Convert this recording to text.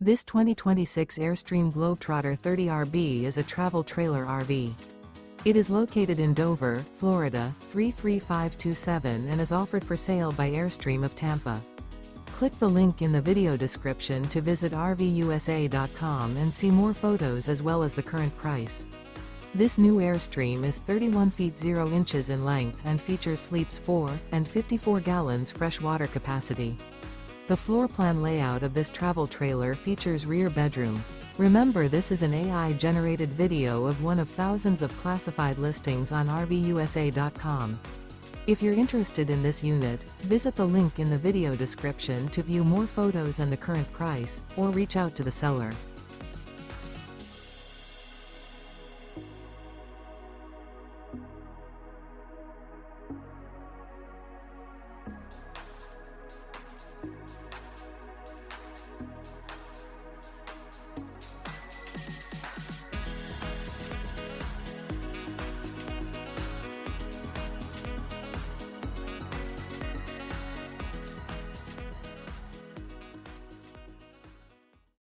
This 2026 Airstream Globetrotter 30RB is a travel trailer RV. It is located in Dover, Florida, 33527 and is offered for sale by Airstream of Tampa. Click the link in the video description to visit RVUSA.com and see more photos as well as the current price. This new Airstream is 31 feet 0 inches in length and features sleeps 4 and 54 gallons fresh water capacity. The floor plan layout of this travel trailer features rear bedroom. Remember, this is an AI-generated video of one of thousands of classified listings on RVUSA.com. If you're interested in this unit, visit the link in the video description to view more photos and the current price, or reach out to the seller.